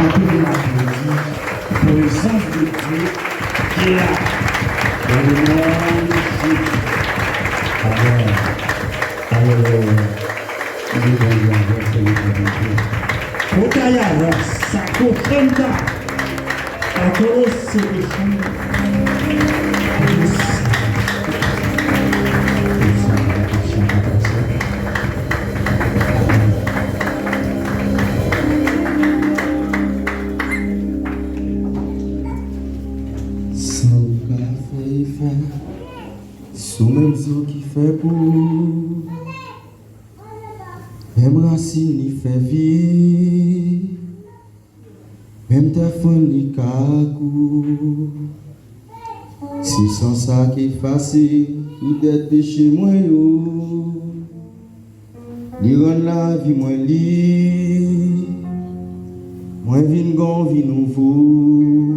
Accordez l'applaudissement pour les anges de Dieu qui est là. Dans le monde de Jésus. Amen. Alors, nous allons avancer le Dieu. Otaya, ça comprend. Encore c'est le sous même eau qui fait pour même racine qui fait vie même ta folie cacou si sans ça qui facile tout est péché moins yo li rend la vie moins libre moins vin gon vie nouveau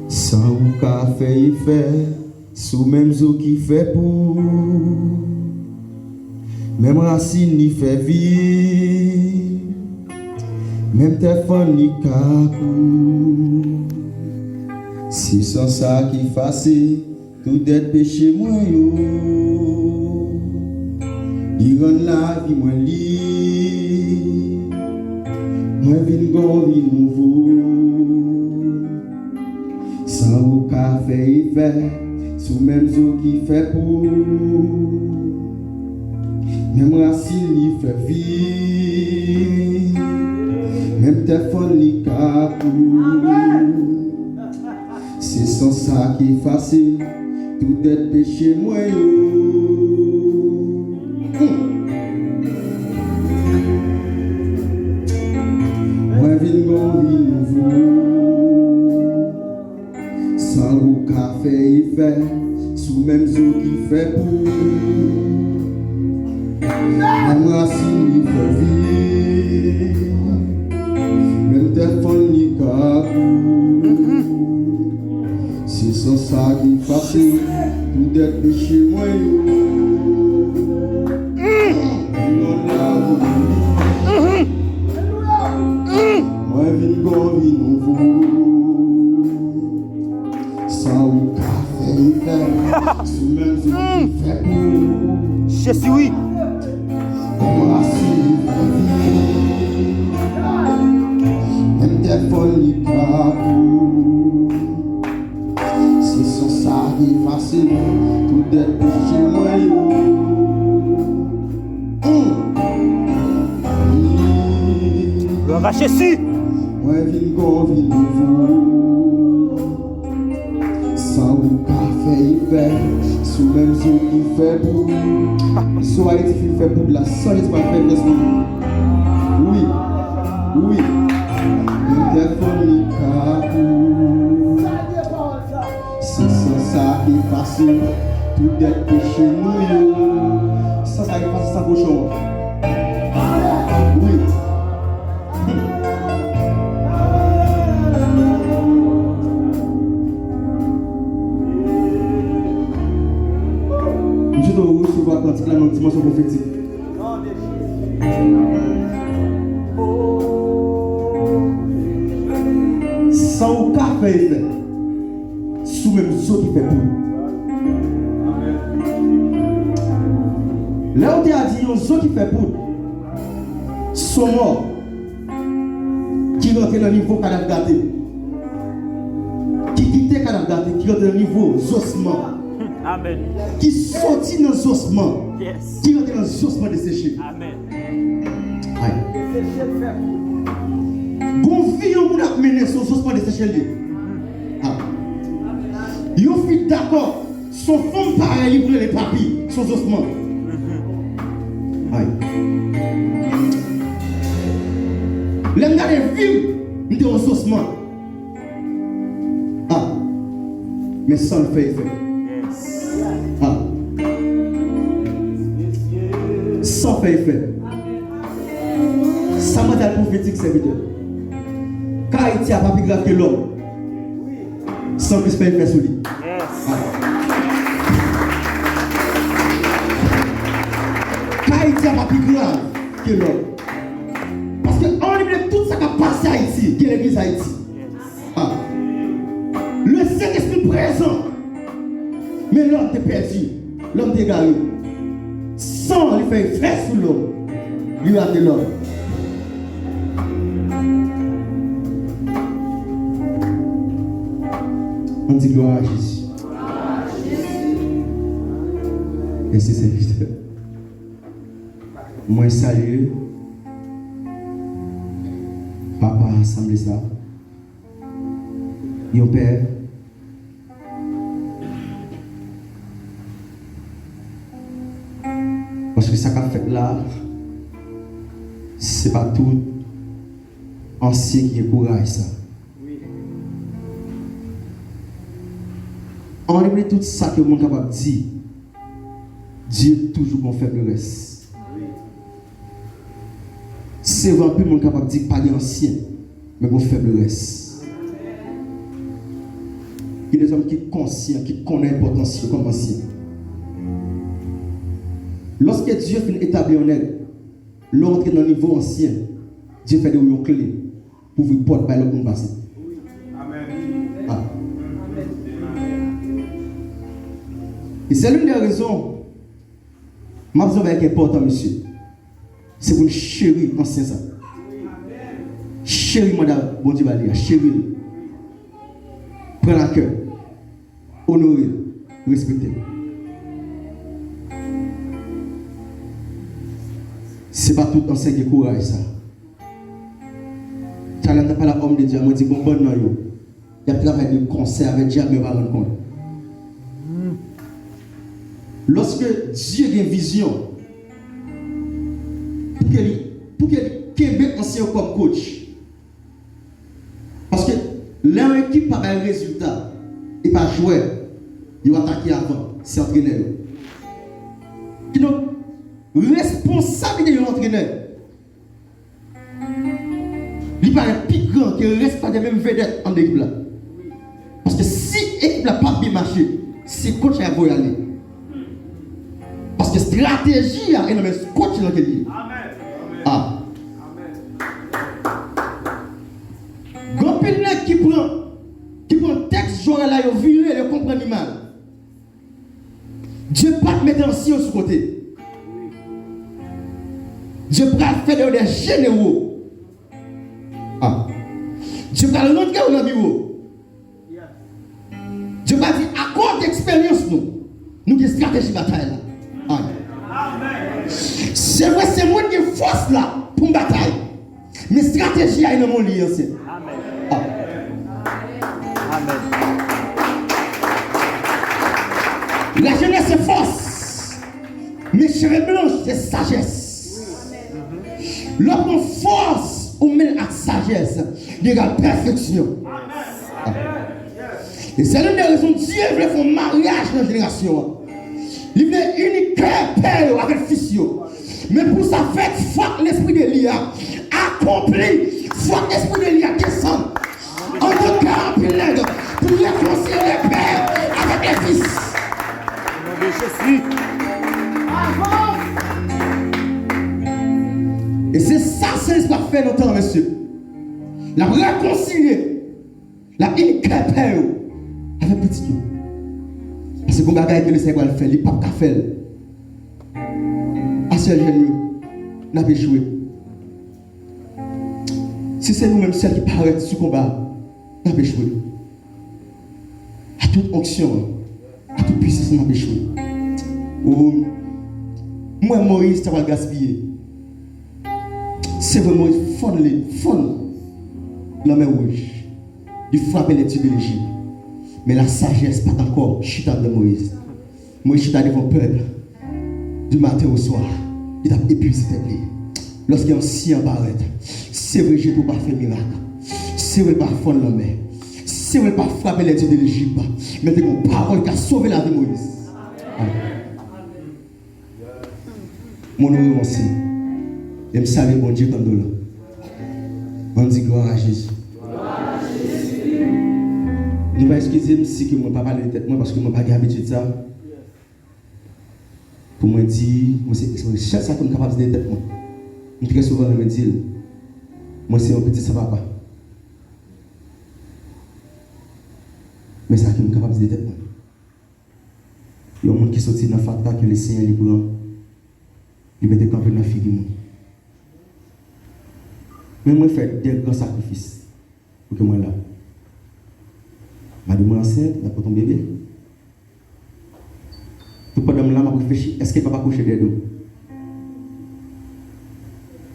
sans ou café fait sous même eau qui fait pour même racine qui fait vie même téléphone ni cacou si sans ça qui facile tout est péché moins yo il rend la vie moins libre moins vin gon vie nouveau sans ou café fait sous même eau qui fait pour même racine qui fait vie même téléphone ni cacou c'est sans ça qui est facile tout est péché moi yo moi vin gon vie nouveau sans ou café fait sous même eau qui fait pour même racine qui fait vie même téléphone ni cacou c'est sans ça qui facile tout est péché moi yo moi vin gon vie nouveau sans ou café fait sous même eau qui fait pour Jésus oui. même racine fait vie même téléphone ni cacou c'est sans ça qui est facile tout est péché moi yo Gloire à Jésus. moi vin gon vie nouveau sans ou café fait sous même eau qui fait pour soit il fait pour la seule pas fait oui oui même téléphone ni cacou c'est sans ça qui est facile tout est péché moi yo sans ça qui est facile ça cochon oui je dois recevoir quand il a une dimension prophétique sans café fait sous même eau qui fait pour là où tu as dit une eau qui fait pour sont morts qui rentrent dans le niveau cadavre gâté qui quitte cadavre gâté qui rentre dans le niveau ossement Amen. qui sortit dans les ossements Yes. qui rentre dans les ossements desséchés Amen. bon vie on a mené sur les ossements desséchés yo fit d'accord son femme pareil pour les papilles sur les ossements l'homme a des vies dans les ossements mais sans le fait sans fait ça m'a dit prophétique serviteur car Haïti a pas plus grave que l'homme sans que ce soit fait sur lui car Haïti a pas plus grave que l'homme parce que en lui tout ça qui a passé à Haïti, qui est l'église Haïti. Ah. Le Saint-Esprit présent. Mais l'homme est perdu. L'homme est égaré. Sans lui faire frère sous l'homme. Lui a de l'homme. On dit gloire à Jésus. Et c'est serviteur. Moi, salue. Papa a assemblé ça. Yon père. Parce que ça qu'a fait là, c'est pas tout ancien qui est courage ça. En réalité, tout ça que mon capable de dire, Dieu est toujours bon faiblesse. C'est vraiment plus mon capable de dire pas l'ancien, mais bon faiblesse. Il y a des hommes qui sont conscients, qui connaissent l'importance comme ancien. Lorsque Dieu finit établir en elle, l'autre dans le niveau ancien, Dieu fait des clés pour vous porter par l'autre passé. Amen. Ah. Et c'est l'une des raisons, ma besoin est important, monsieur. C'est pour chérir l'ancien ça. Chérir madame, bon Dieu va dire, chérir. Prends la cœur, honorer, respecter. C'est pas tout ancien qui est courage ça. Tu n'as pas la homme de Dieu, moi dis bon bon non yo. Il y a travaillé de concert avec Dieu, mais pas rendre compte. Lorsque Dieu a une vision, pour qu'il ait ancien comme coach, parce que l'équipe n'a pas un résultat, il n'a pas joué, il va attaquer avant, c'est entraîneur. Donc, responsabilité de l'entraîneur, il n'est pas un plus grand qui reste pas des mêmes vedettes en équipe là. Parce que si l'équipe n'a pas bien marché, c'est coach qui va y aller. Parce que stratégie, il y a un coach dans le livre. Ah. Quand quelqu'un qui prend un texte, genre là, il viré, il comprend l'image. Dieu pas te mettre en science sur côté. Dieu va faire des généraux. Ah. Dieu va l'autre gars dans le bureau. Dieu va dire, à cause d'expérience, nous avons une stratégie de bataille là. Amen. C'est vrai, c'est moi qui ai force là pour une bataille. Mais stratégie a une mon lien. Amen. Amen. La jeunesse c'est force. Mais cheveux blancs c'est sagesse. L'homme force ou met à sagesse, il y a perfection. Amen. Et c'est l'une des raisons que Dieu veut faire un mariage dans la génération. Il veut unique père avec fils. Mais pour ça faire, il faut que l'esprit de l'IA accompli, il faut que l'esprit de l'IA descende. En tant qu'un pour réconcilier les pères avec les fils. Au nom de Jésus. Et c'est ça, c'est ce qu'on fait longtemps, monsieur. La réconcilier, la unique père avec petit Dieu. Parce que comme bagaille que le Seigneur va faire, il ne peut pas faire. À ce génie, n'a pas échoué. Si c'est nous-mêmes seuls qui paraissent sur le combat, n'a pas échoué. À toute onction, à toute puissance, n'a pas échoué. Oh, moi, Moïse, ça va gaspiller. C'est vraiment fond l'homme rouge. Il frappe les dieux de l'Égypte. Mais la sagesse, pas encore, chita de Moïse. Moïse chita devant le peuple. Du matin au soir, il a épuisé tête. Lorsqu'il y a un sien paraît, c'est vrai, j'ai tout pas fait miracle. C'est vrai, pas fondre l'homme. C'est vrai, pas frapper les dieux de l'Égypte. Mais c'est une parole qui a sauvé la vie de Moïse. Mon nom est aussi. Et me savez, bon Dieu, comme nous. On dit gloire à Jésus. Nous allons excuser si je ne parle pas de tête parce que je n'ai pas l'habitude de ça. Pour moi dire, c'est ça que je suis capable de dire tête. Je très souvent me dire, moi c'est un petit ça papa. Mais ça qui est capable de dire. Il y a un monde qui sortit dans la fatra que le Seigneur lui prend. Il mettait campé dans la figure. Mais moi, je fais des grands sacrifices pour que moi là. Madame enceinte, elle a ton bébé. Tout pendant là, je réfléchis, est-ce qu'elle ne va pas coucher des dos?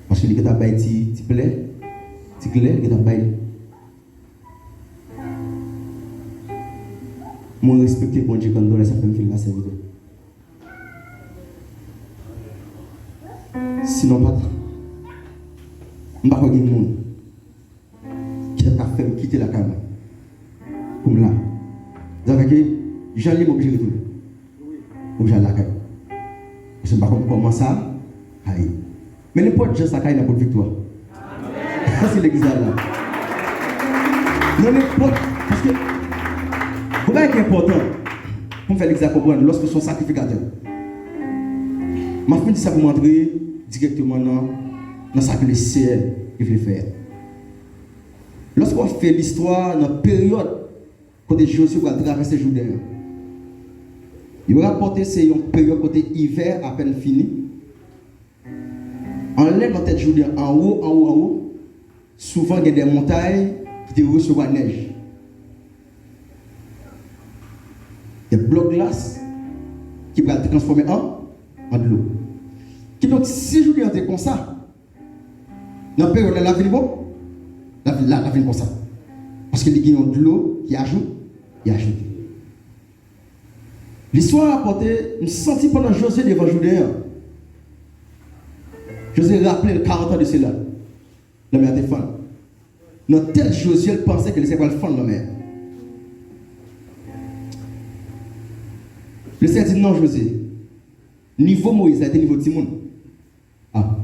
Parce qu'il est à bailler petit plaie, petit clair, il est à bailler. Moi, respecter bon Dieu quand on ça fait me faire la serviteur. Sinon, pas. Je ne sais pas quoi dire monde qui t'a fait me quitter la caméra. Comme là. Vous savez que j'allais m'obliger de retourner. Obligé à la caméra. Je ne sais pas comment ça. Aïe. Mais n'importe qui ça caille la bonne victoire. Ça c'est l'église là. Non n'importe parce que vous voyez qui est important pour faire l'examen comprendre lorsque son sacrificateur. Ma fin dit ça pour m'entrer directement dans ce que le Seigneur veut faire. Lorsqu'on fait l'histoire dans la période quand Josué va traverser le Jourdain, il va rapporter c'est une période côté hiver à peine fini. En l'air dans tête Jourdain, en haut, souvent il y a des montagnes qui reçoivent la neige. Des blocs de glace qui vont être transformés en de l'eau. Qui donc, si Jourdain était comme ça, dans la période de la ville, la ville comme ça. Parce qu'il y a de l'eau qui ajoute. L'histoire a apporté, je me senti pendant Josué devant Jourdain. Josué rappelait 40 ans de cela. La mer était fan. Dans tête Josué pensait que le Seigneur allait fendre la mer. Le Seigneur dit non, Josué. Niveau Moïse a été niveau Timon. Ah.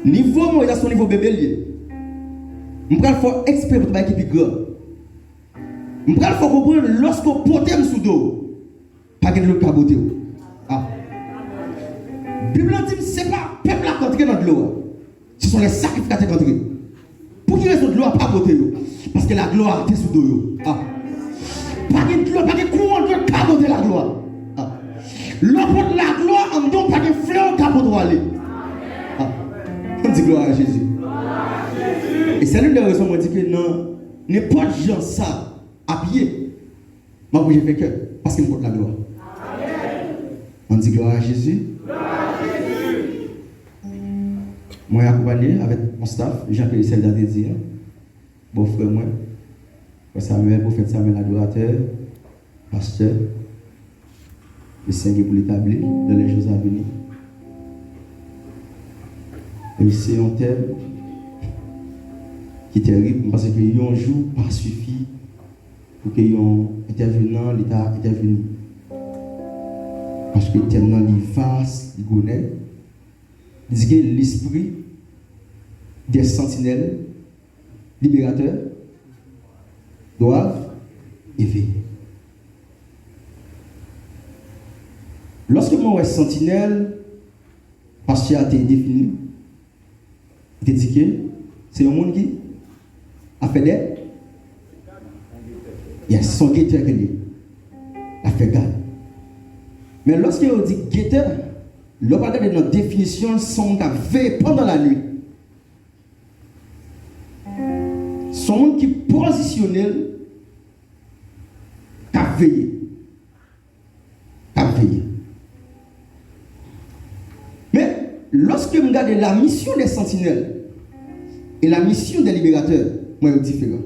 Niveau Moïse a son niveau bébé lié. Je vais faire expert pour l'équipe grand. Je vais faire comprendre lorsqu'on porte sous dos, pas de l'eau caboté. Ah. La Bible dit ce n'est pas le peuple qui est entré dans l'eau. Ce sont les sacrificateurs qui sont entrés. Pour qui raison de l'eau n'a pas caboté? Parce que la gloire était sous dos. Ah. Pas de gloire, pas de courant de caboter la gloire. Ah. L'eau porte la gloire en don, pas de fleurs caboter aller. Ah. On dit gloire à Jésus. Et c'est l'une des raisons où on dit que non, n'importe qui ça à pied. Moi, j'ai fait que parce qu'il me porte la gloire. On dit gloire à Jésus. Moi, j'ai accompagné avec mon staff, Jean-Pierre Selda Dédire, bon frère, moi, Samuel, prophète Samuel, adorateur, pasteur, le Seigneur pour l'établir dans les jours à venir. Et c'est un thème qui est terrible parce que un jour pas suffit pour que un intervenant l'État intervenu. Parce que tellement il vaste, il connaît. Il dit que l'esprit des sentinelles libérateurs doivent éveiller. Lorsque moi, sentinelle, parce qu'il a été défini, il a dit que c'est un monde qui a fait des. Il y a son guetteur qui a fait garde. Mais lorsqu'il dit guetteur, l'on parle de notre définition, son qui a veillé pendant la nuit. Son monde qui est positionnel, qui a veillé. Mais lorsque je regarde la mission des sentinelles et la mission des libérateurs, moi, c'est différent.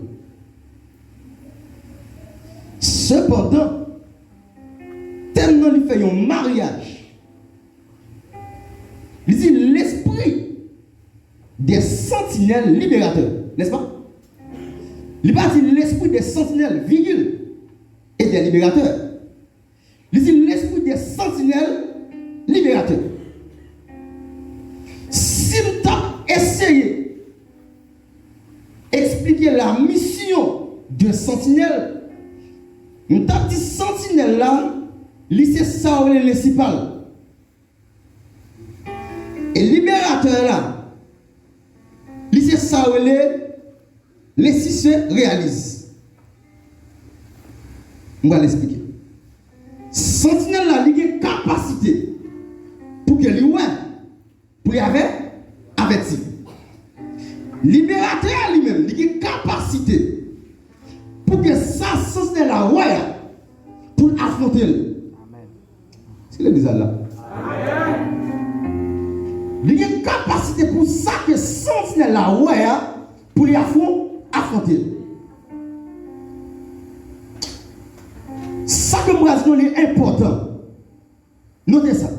Cependant, tellement il fait un mariage, il dit l'esprit des sentinelles libérateurs, n'est-ce pas? Il va dire l'esprit des sentinelles, virgule, et des libérateurs. Il dit l'esprit des sentinelles libérateurs. Si nous avons essayé d'expliquer la mission de sentinelle, nous avons dit sentinelle là, c'est ça ou le principal. Et libérateur là, c'est ça ou les six réalisent. Je vais l'expliquer. Sentinelle là, il a une capacité pour que lui, pour y avoir averti. Libérateur lui-même, il a une capacité pour que ça, sentinelle là, pour affronter. Amen. C'est le bizarre là. Il y a une capacité pour ça que sentinelle là, pour les affronter. Ça que moi je dis est important. Notez ça.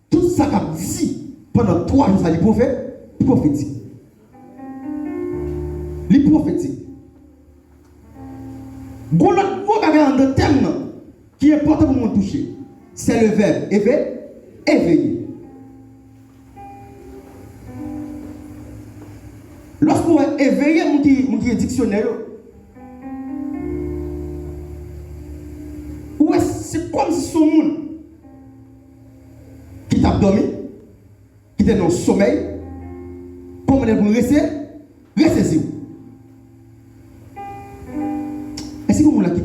Tout ça qu'a dit pendant 3 jours, ça les prophétique. Les prophétiques. Bon, l'autre mot de thème qui est important pour nous toucher, c'est le verbe éveiller. Lorsqu'on va éveiller mon dictionnaire, c'est comme si ce monde qui t'a dormi, qui était dans le sommeil, comme on est pour rester sur. Est-ce que vous avez un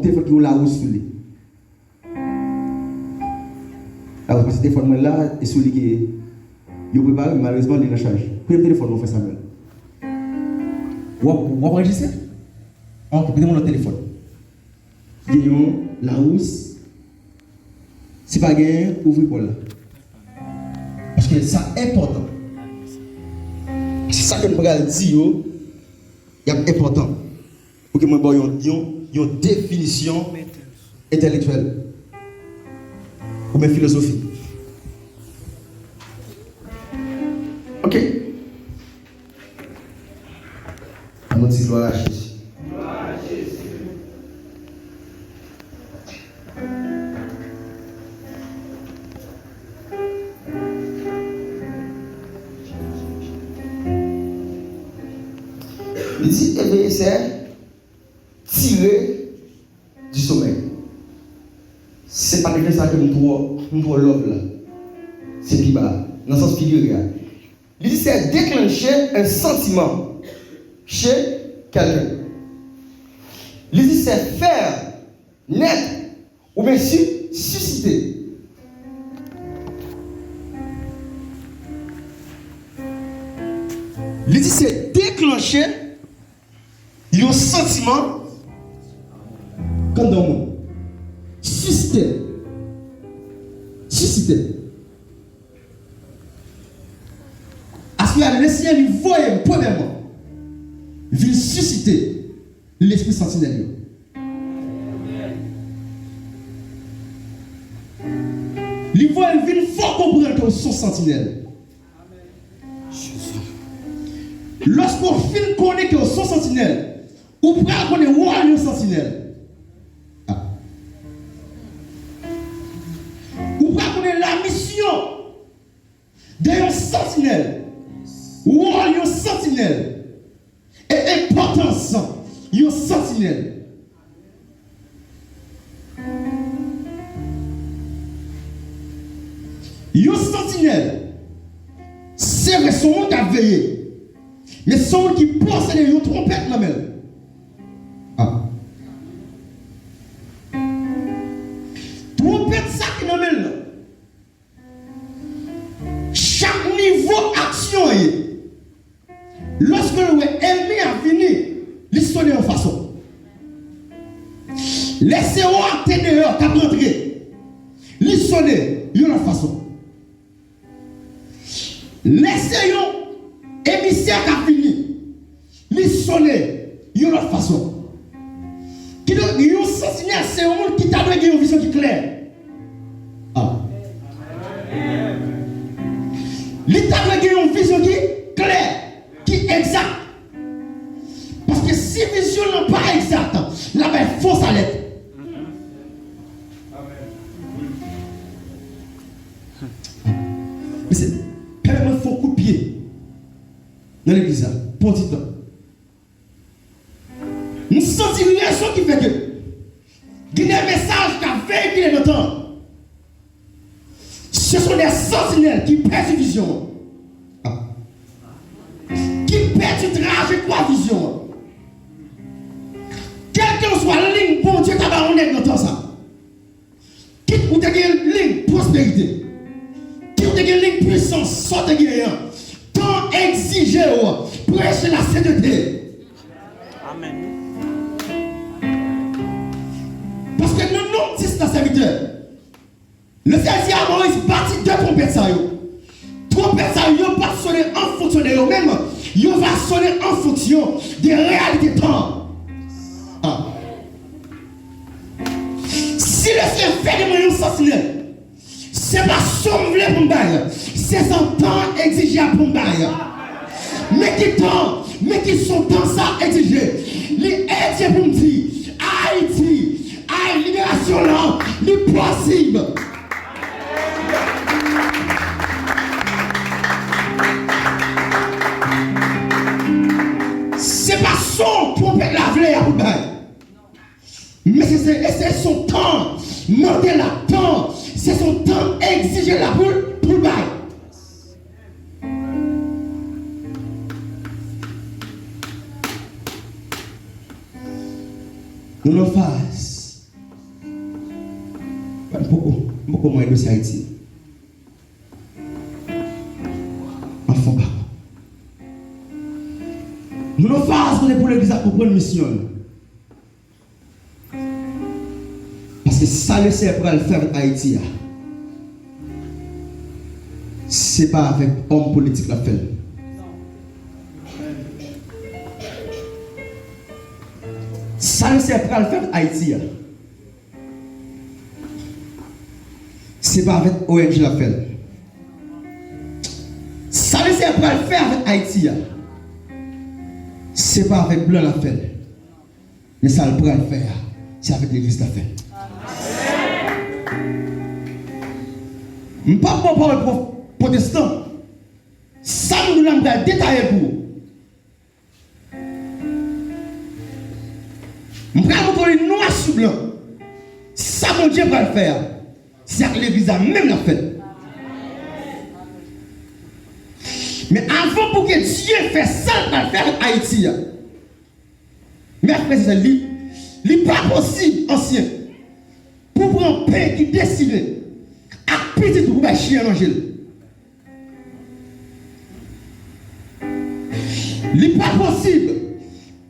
téléphone qui est là où sous lui? Alors, parce que ce téléphone là est sous lui qui est préparé, malheureusement, il est en charge. Puis le téléphone, on fait ça même. Vous enregistrez? On peut prendre le téléphone. Gagnons la housse. C'est pas gagné, ouvrez pour là. Parce que ça est important. C'est ça que nous regardons dire, il est important. Pour que moi une définition intellectuelle ou bien philosophie. Ok. On dit gloire à Jésus. Il dit éveiller, c'est tirer du sommeil. C'est pas quelque chose que nous trouvons l'homme là. C'est plus bas, dans le sens figuré. Il dit c'est déclencher un sentiment chez quelqu'un. Il dit c'est faire naître ou bien susciter. Il dit c'est déclencher un sentiment comme dans le monde. Susciter. Parce que le Seigneur lui voyait premièrement, il vient susciter l'esprit sentinelle. Il voit, il vient fort comprendre que son sentinelle. Lorsqu'on finit de connaître que son sentinelle, ou prêt à connaître où est sentinelle. Ou prêt à connaître la mission d'un sentinelle. Où est un sentinelle. Et importance d'un sentinelle. Un sentinelle, c'est son monde qui a veillé. Mais son monde qui possède une trompette dans la main. Trompette ça qui dans la main. Chaque niveau action, lorsque le ennemi a fini, il sonne en façon. Laissez-moi ténèbres qui a rentré. Il sonne en façon. Laissez-moi émissaire qui a fini. Il sonne de autre façon. Qui donc un sentinelle, c'est un monde qui t'a donné une vision qui est claire. Il t'a donné une vision qui est claire, qui est exacte. Parce que si la vision n'est pas exacte, la belle fausse à l'être. Mais c'est permet faut coup de pied dans l'église pour un petit temps. Nous sentons une réaction qui fait que il y a un message qui a véhiculé notre temps. Ce sont des sentinelles qui perdent une vision. Qui perdent une trajectoire vision. Quelqu'un qu'on soit ligne, bon Dieu, t'as pas honnête dans tout ça. Quitte ou t'as une ligne prospérité. Quitte ou t'as une ligne puissance, sorte de guerre. Tant exigé, prêcher la sainteté. Amen. Parce que nous nous disons dans serviteur. Le Seigneur dit à Moïse, bâtit deux trompettes ça yo. Trompettes ça yo pas sonner en fonction de eux-mêmes. Yo va sonner en fonction des réalités temps. Ah. Si le Seigneur fait des moyens sensibles, c'est pas son voulait pour me c'est son temps exigé pour me mais qui sont dans ça exigé. Les aides pour me dire, Haïti, libération là, les possible. C'est pas son trompette laver à vous mais c'est son temps, monter la temps, c'est son temps exiger la boule pour le bail. Nous nous faisons beaucoup moins de Haïti. Enfant pas. Nous nous faisons pour l'église pour prendre mission. Parce que ça le sert pour le faire avec Haïti. C'est pas avec homme politique la fait. Ça ne sert pas à le faire avec Haïti. C'est pas avec ONG la fait. Ça ne sert pas à le faire avec Haïti. C'est pas avec Blanc la fait. Mais ça le prend le faire. C'est avec l'église la fait. Je ne parle pas pour les protestants. Ça nous l'avons détaillé pour vous. Je vais vous montrer noir sur blanc. Ça, mon Dieu va le faire. C'est que l'église a même la fait. Mais avant pour que Dieu fasse ça, il va le faire avec Haïti. Mais après, c'est lui. Il n'est pas possible, ancien, pour prendre un pays qui décide à petit pour faire chier l'angile. Il n'est pas possible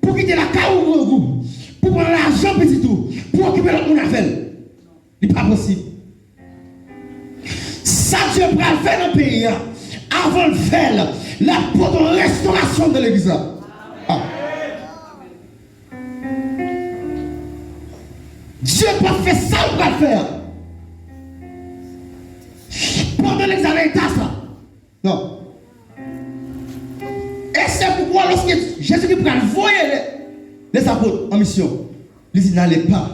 pour quitter la caoutchouc, pour prendre l'argent petit tout, pour occuper notre affaire. Il n'est pas possible. Ça, Dieu va le faire dans le pays avant de faire la restauration de l'église. Ah. Dieu peut faire ça ou pas le faire. Pendant l'examen, ça. Non. Et c'est pourquoi lorsque Jésus-Christ prend les apôtres en mission, il dit n'allez pas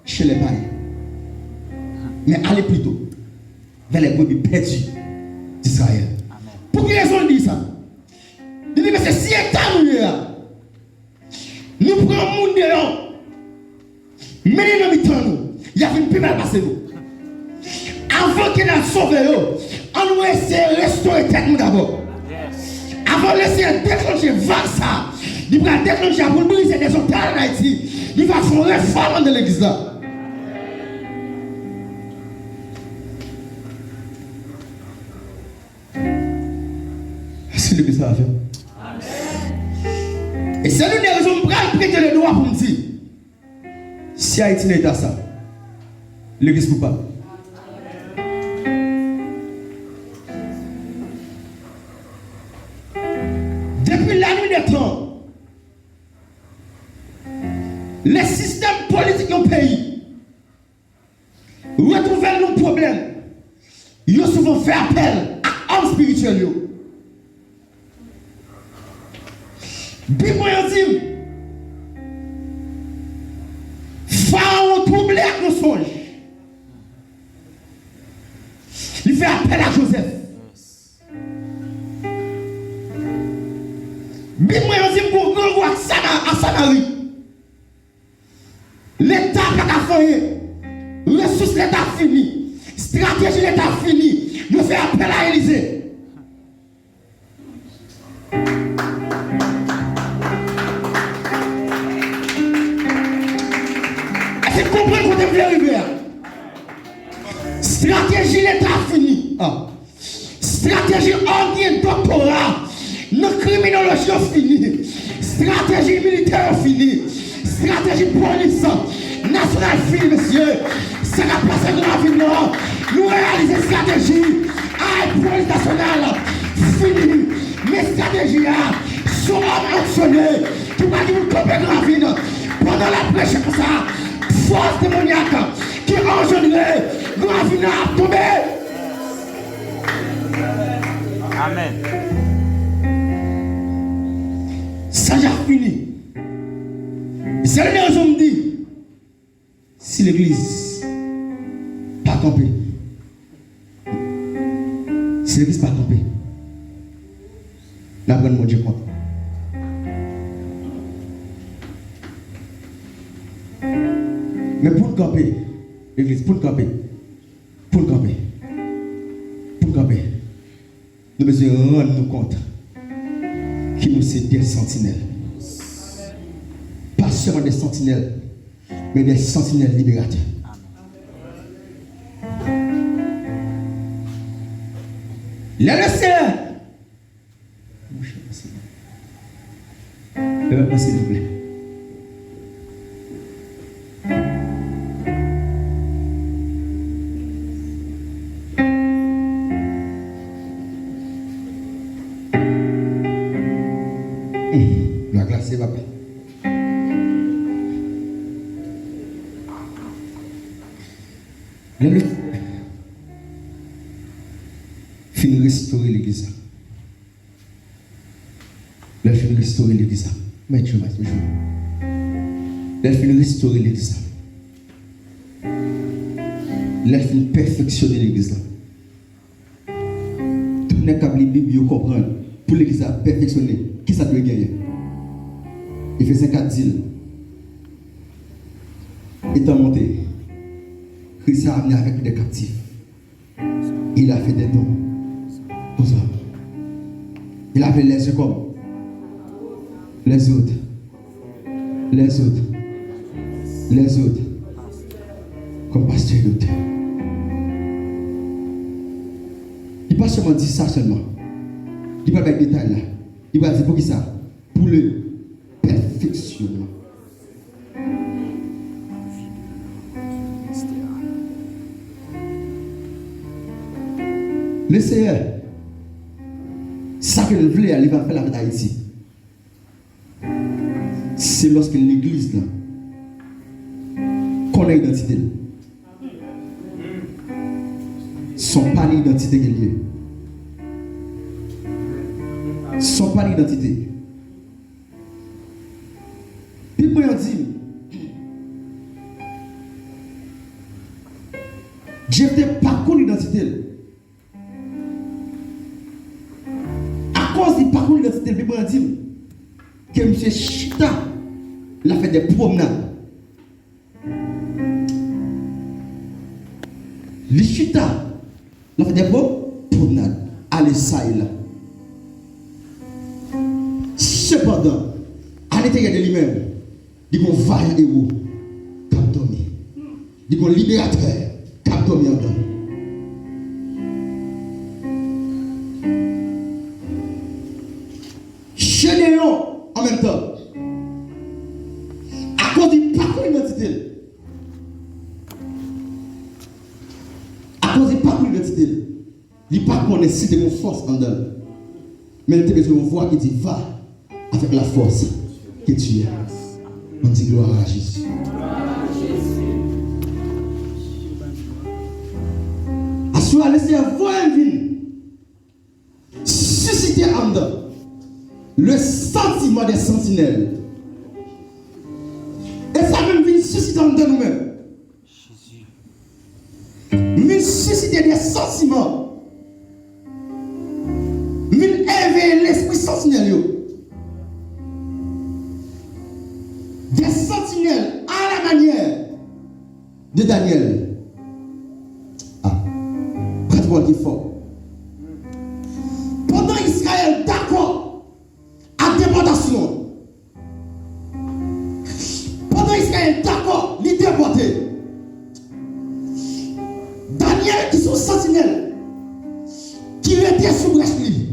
chez les païens, mais allez plutôt vers les brebis perdues d'Israël. Pour quelle raison il dit ça? Il dit, mais c'est si état nous prenons le monde de mais dans le temps, il y a une plus mal passé nous. Avant qu'il ait sauvé nous, on doit essayer de restaurer tête d'abord. Avant de laisser déclencher ça, il va déclencher pour briser des hôtels en Haïti. Il va faire une réforme de l'église là. C'est l'église là à faire. Et c'est l'une des raisons pour prêter le droit pour me dire. Si Haïti n'est pas ça, l'église ne peut pas. Depuis la nuit des temps, les systèmes politiques au pays retrouvent nos problèmes. Ils ont souvent fait appel à hommes spirituels. Bible dit, Pharaon troublé avec nos songes. Il fait appel à Joseph. Bible dit pour grand roi à Sanari. L'État n'a pas fait. Ressources l'État fini. Stratégie l'État fini. Il fait appel à Élysée. comprendre qu'on est arrivé. Stratégie l'État fini. Stratégie ordine doctorat. Nos criminologie fini. Stratégie militaire fini. Stratégie police nationale fini, monsieur. Ça n'a pas passé dans la ville, non. Nous réalisons stratégie. Police nationale fini. Mes stratégies sont actionnées. Tu m'as dit vous copiez dans la ville. Pendant la prêche comme ça, force démoniaque qui engendrait la ville à tomber. Amen. Ça j'ai fini. C'est la raison me dit, si l'église pas campée, si l'église pas campée, la bonne mon Dieu compte. Mais pour camper, l'église, pour camper, nous devons rendre nous compte que nous sommes des sentinelles. Pas seulement des sentinelles, mais des sentinelles libérateurs. Laissez-le. S'il vous plaît. La glace, c'est papa. Finir restaurer l'église. La finir restaurer l'église. Mais Dieu, la finir restaurer l'église. La finir perfectionner l'église. Tout n'est qu'à la Bible comprendre. Pour l'église à perfectionner, qui ça doit gagner? Éphésiens 4 dit, étant monté, Christ a amené avec des captifs. Il a fait des dons aux hommes. Il a fait les uns comme les autres. Comme pasteur et docteur. Il n'a pas seulement dit ça seulement. Il ne va pas avec détail là. Il va dire pour qui ça? Pour le perfectionnement. Le Seigneur, ça que le voulait, il va faire la bataille ici. C'est lorsque l'église là connaît l'identité. Son pas l'identité qu'elle est. Son pas l'identité. Puis moi on dit, je n'ai pas connu l'identité. À cause du parcours d'identité, puis moi on dit que M. Chita l'a fait des promenades. Le Chita l'a fait des promenades. Allez ça et là. Cependant, à l'intérieur de lui-même, il y a un vaillant héros qui a dormi. Il y a un libérateur qui a dormi en dedans. Généon en même temps. À cause du parcours d'identité. À cause du parcours d'identité. Il ne parcours n'est si de mon force en dedans. Mais il y a besoin de voir qui dit va. Avec la force que tu es. On dit gloire à Jésus. Assois, laissez voir une vie. Susciter en dedans le sentiment des sentinelles. Et ça même vient susciter en dedans nous-mêmes. Vient susciter des sentiments. Vient éveiller l'esprit sentinelle. Des sentinelles à la manière de Daniel. Prête-moi qui est fort. Pendant Israël, d'accord, à déportation. Pendant Israël, d'accord, il déporté. esprit.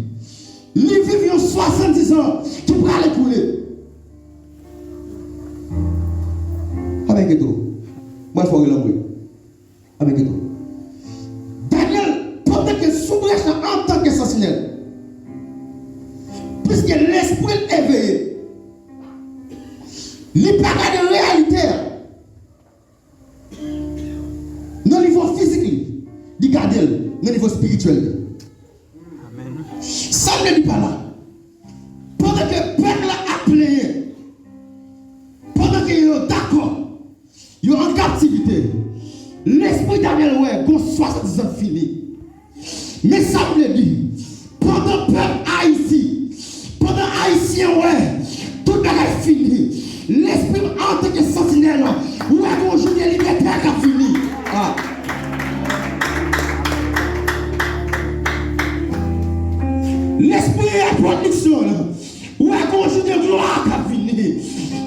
Ils vivent 70 ans qui pourra les couler. Avec tout. Moi, il faut que l'homme. Avec tout. Daniel, pendant que s'ouvre en tant que sentinelle, puisque l'esprit est éveillé, il n'y a pas de réalité. Dans le niveau physique, il garde dans le niveau spirituel. Amen. Ça ne dit pas là. Pendant que le peuple a appelé, pendant qu'il est d'accord, il est en captivité, l'esprit Daniel, ouais, qu'on 70 ans fini. Mais ça me dit, pendant que le peuple Haïti, pendant Haïtien, ouais, tout le monde est fini. L'esprit en tant que sentinelle, ouais, qu'on joue des libertaires qui a fini. Ah. L'esprit est production, ouais, qu'on joue des gloires qui a fini.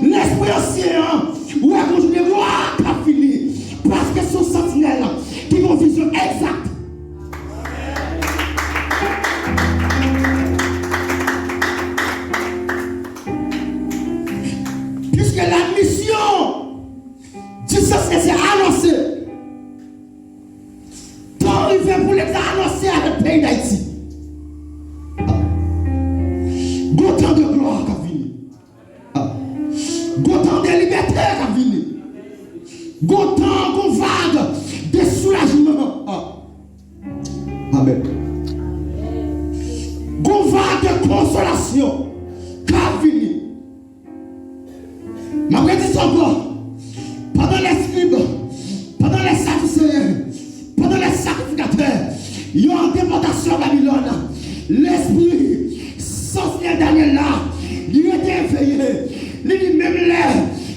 L'esprit ancien, ouais, qu'on joue des gloires qui a fini. Parce que ce sentinelle qui a une vision exacte. Puisque la mission du sentinelle c'est annoncé. Tant il fait pour les annoncer à le pays d'Haïti. Autant de gloire qui a fini. Autant de liberté qui a fini. Autant de vague de soulagement. Amen. Autant vague de consolation qui a fini. Ma prédiction encore. Pendant les scribes, pendant les sacrificateurs, pendant les sacrificateurs, il y a une déportation à Babylone. L'esprit sentinelle Daniel là, il était éveillé. Il dit même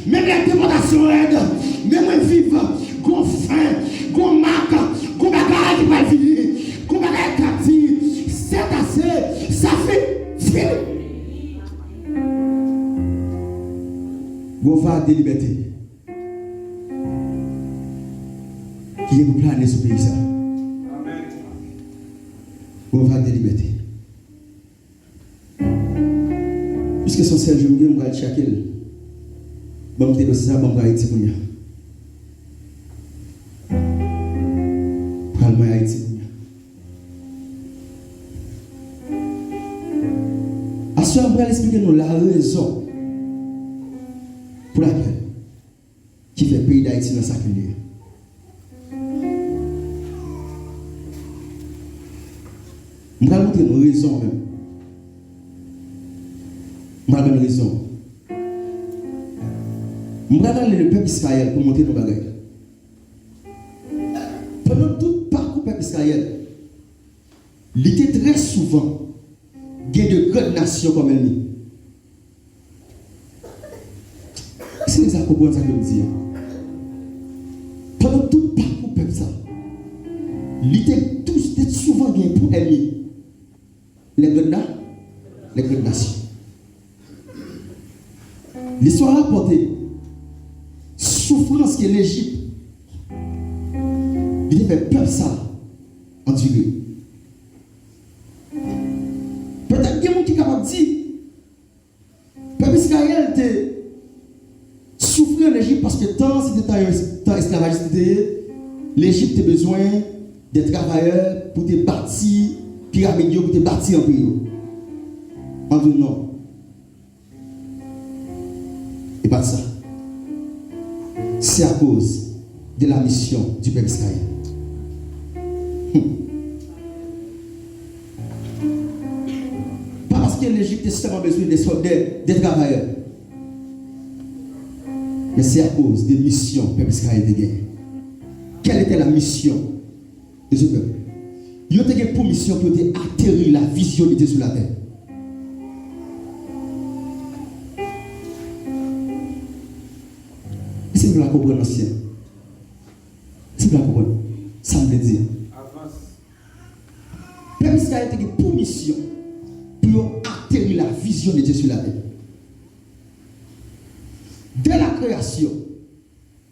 les déportations aident, même vivre, qu'on faim, qu'on marque, qu'on bagarre qui va finir, qu'on bagarre captive, c'est assez, ça fait fini. Qu'on va de liberté. Qui est pour planer ce pays ça. Qu'on va de liberté. Puisque son seul jour, je vais aller chercher. Je vais aller ça, je vais aller Haïti pour nous. Pour aller Haïti pour nous. À ce moment, je vais expliquer nous la raison pour laquelle qui fait le pays d'Haïti dans sa culture. Je vais montrer nos raisons même. Je vais donner raison. Je vais donner le peuple Israël pour montrer nos bagages. Pendant tout parcours peuple Israël, il était très souvent il y a de grandes nations comme elle. Est-ce que vous avez compris ça que je dis? Pendant tout parcours peuple ça, il était tous souvent bien pour elle. Les grandes nations. L'histoire a rapporté souffrance que l'Égypte il fait peur ça enduré. Peut-être qu'il y a des gens qui sont capables de dire peuple Israël était souffré en Égypte parce que tant c'était temps esclavagiste, l'Égypte a besoin des travailleurs pour te bâtir pyramide, pour te bâtir un pays. En disant non. Et pas ça. C'est à cause de la mission du peuple Israël. Pas parce que l'Égypte a seulement besoin des travailleurs. Mais c'est à cause des missions que le peuple Israël a gagné. Quelle était la mission de ce peuple? Il a eu pour mission pour atterrir la vision de Dieu sur la terre. Si vous la comprenez, ancien. Si vous la comprenez, ça me dit. Le peuple Israël a eu pour mission pour atterrir la vision de Dieu sur la terre. Dès la création,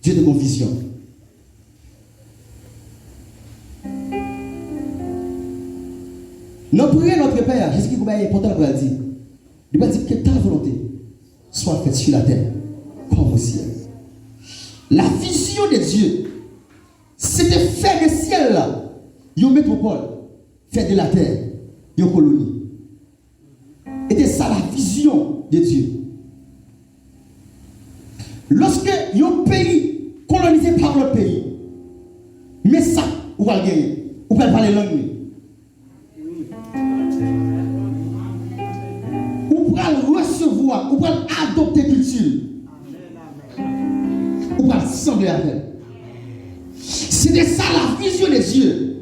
Dieu a une vision. Nous prions notre Père, Jésus qui est important pour dire. Il va dire que ta volonté soit faite sur la terre comme au ciel. La vision de Dieu, c'est de faire le ciel là, une métropole, faire de la terre, une colonie. Et c'est ça la vision de Dieu. Lorsque un pays colonisé par l'autre pays, mais ça, vous va gagner, vous pouvez parler langue. Vous pouvez recevoir, vous pouvez adopter culture. Vous pouvez sembler à elle. C'est de ça la vision de Dieu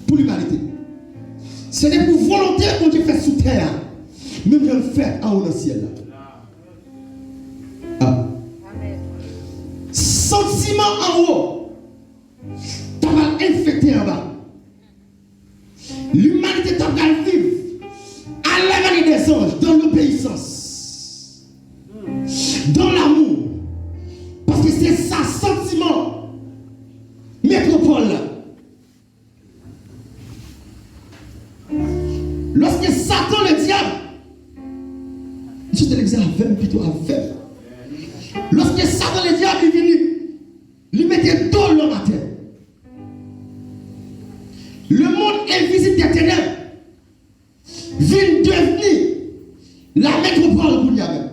pour l'humanité. C'est de pour volonté qu'on Dieu fait sous terre, même je le fais en haut dans le ciel. Ah. Sentiment en haut, tu vas infecter en bas. L'humanité t'a vivre à la vallée des anges, dans l'obéissance, dans l'amour. Parce que c'est ça, sentiment, métropole. Lorsque Satan, le diable, je te l'exerce à 20 plutôt à 20. Lorsque Satan, le diable, est venu, lui mettait dans l'homme à terre. Le monde invisible des ténèbres vient devenir la métropole pour lui-même.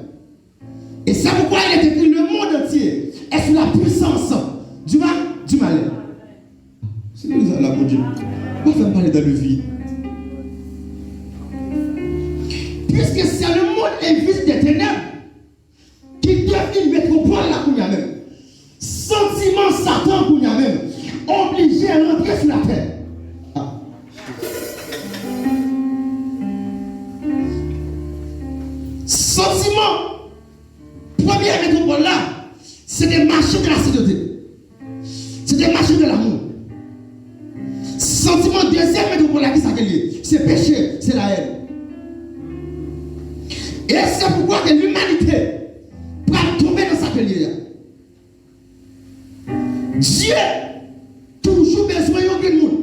Et c'est pourquoi il est écrit le monde entier est sous la puissance du malheur. C'est nous là, mon Dieu. On va faire parler dans le vide. Puisque c'est le monde invisible des ténèbres qui devient une métropole là pour lui-même. Sentiment Satan pour lui-même. Obligé à rentrer sur la terre. Sentiment, première métropole là, c'est des marchés de la sainteté. C'est des marchés de l'amour. Sentiment, deuxième métropole là, qui s'appelle, c'est péché, c'est la haine. Et c'est pourquoi que l'humanité va tomber dans sa période. Dieu, toujours besoin d'un monde,